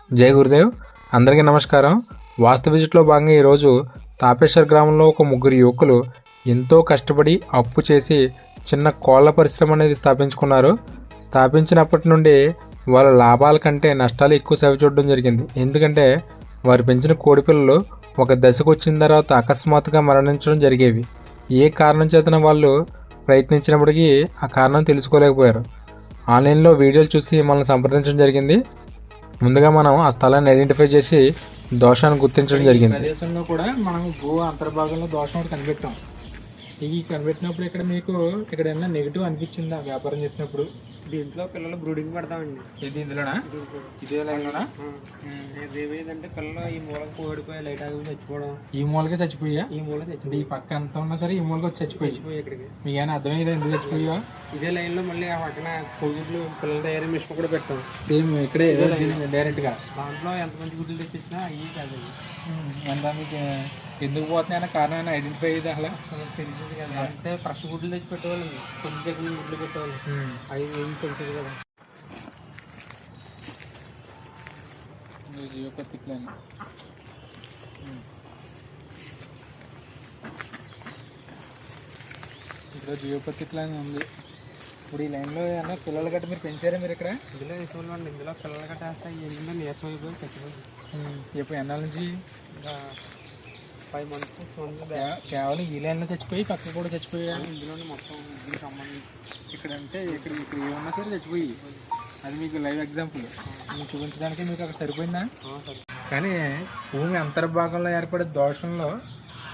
జై గురుదేవ్. అందరికీ నమస్కారం. వాస్తు విజిట్లో భాగంగా ఈరోజు తాపేశ్వర్ గ్రామంలో ఒక ముగ్గురు యువకులు ఎంతో కష్టపడి అప్పు చేసి చిన్న కోళ్ల పరిశ్రమ అనేది స్థాపించుకున్నారు. స్థాపించినప్పటి నుండి వాళ్ళ లాభాల కంటే నష్టాలు ఎక్కువ సేవ చూడడం జరిగింది. ఎందుకంటే వారు పెంచిన కోడి పిల్లలు ఒక దశకు వచ్చిన తర్వాత అకస్మాత్తుగా మరణించడం జరిగేవి. ఏ కారణం చేతన వాళ్ళు ప్రయత్నించినప్పటికీ ఆ కారణం తెలుసుకోలేకపోయారు. ఆన్లైన్లో వీడియోలు చూసి మనల్ని సంప్రదించడం జరిగింది. ముందుగా మనం ఆ స్థలాన్ని ఐడెంటిఫై చేసి దోషాన్ని గుర్తించడం జరిగింది. ప్రదేశంలో కూడా మనం భూ అంతర్భాగంలో దోషం ఒకటి కనిపెట్టాం. ఇవి కనిపెట్టినప్పుడు ఇక్కడ మీకు ఇక్కడ ఏమైనా నెగిటివ్ అనిపించిందా వ్యాపారం చేసినప్పుడు? దీంట్లో పిల్లలు బ్రూడింగ్ పెడతామండి. ఇది ఇందులోనా? ఇదే లైన్లోనా? ఏమైందంటే పిల్లలు ఈ మూలకి ఓడిపోయి లైట్ ఆగి చచ్చిపోవడం. ఈ మూలకే చచ్చిపోయా? ఈ మూల చచ్చిపోయి ఈ పక్క ఎంత ఉన్నా సరే ఈ మూలకి వచ్చి చచ్చిపోయి ఇక్కడికి మీకు ఏమైనా అర్థమైందా ఎందుకు చచ్చిపోయా? ఇదే లైన్లో మళ్ళీ ఆ పక్కన కోవిడ్లు పిల్లల తయారీ మిషన్ కూడా పెట్టాం. సేమ్ ఇక్కడే డైరెక్ట్గా. దాంట్లో ఎంతమంది గుడ్లు తెచ్చిచ్చినా అవి కాదు. ఎంత మీకు ఎందుకు పోతున్నాయన్న కారణం ఐడెంటిఫై అయ్యేది అసలు తెలిసింది కదా. అంటే ఫ్రెష్ గుడ్లు తెచ్చి పెట్టేవాళ్ళం, కొన్ని దగ్గర గుడ్లు పెట్టేవాళ్ళం. అవి ఏం తెలిసింది కదా. జియోపతిక్ లైన్ ఇక్కడ జియోపతిక్ లైన్ ఉంది. ఇప్పుడు ఈ లైన్లో ఏమన్నా పిల్లలు గట్ట మీరు పెంచారా? మీరు ఇక్కడ ఇందులో వేసుకోవాలండి. ఇందులో పిల్లలు గట్ట వేస్తే ఏంటంటే నీరసం అయిపోయి చచ్చిపోయింది. ఎప్పుడు ఎన్నాళ్ళ నుంచి? 5 months 6 months కేవలం ఈ లైన్లో చచ్చిపోయి పక్క కూడా చచ్చిపోయా? ఇందులోనే మొత్తం దీనికి సంబంధించి ఇక్కడ అంటే ఇక్కడ ఏమన్నా సరే చచ్చిపోయి అది మీకు లైవ్ ఎగ్జాంపుల్ మీకు చూపించడానికి మీకు అక్కడ సరిపోయిందా? కానీ భూమి అంతర్భాగంలో ఏర్పడే దోషంలో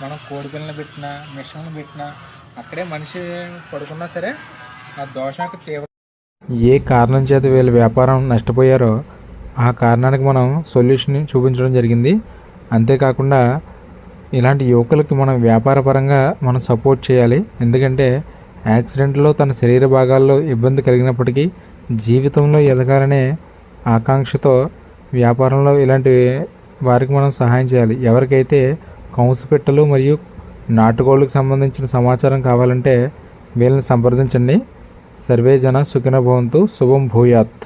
మనం కోడి పిల్లలు పెట్టినా మిషన్లు పెట్టినా అక్కడే మనిషి పడుకున్నా సరే ఆ దోషానికి తీవ్ర ఏ కారణం చేత వీళ్ళు వ్యాపారం నష్టపోయారో ఆ కారణానికి మనం సొల్యూషన్ చూపించడం జరిగింది. అంతేకాకుండా ఇలాంటి యువకులకి మనం వ్యాపారపరంగా మనం సపోర్ట్ చేయాలి. ఎందుకంటే యాక్సిడెంట్లో తన శరీర భాగాల్లో ఇబ్బంది కలిగినప్పటికీ జీవితంలో ఎదగాలనే ఆకాంక్షతో వ్యాపారంలో ఇలాంటి వారికి మనం సహాయం చేయాలి. ఎవరికైతే కంసుపెట్టలు మరియు నాటుకోళ్ళకు సంబంధించిన సమాచారం కావాలంటే వీళ్ళని సంప్రదించండి. సర్వే జన సుఖినో భవంతు. శుభం భూయాత్.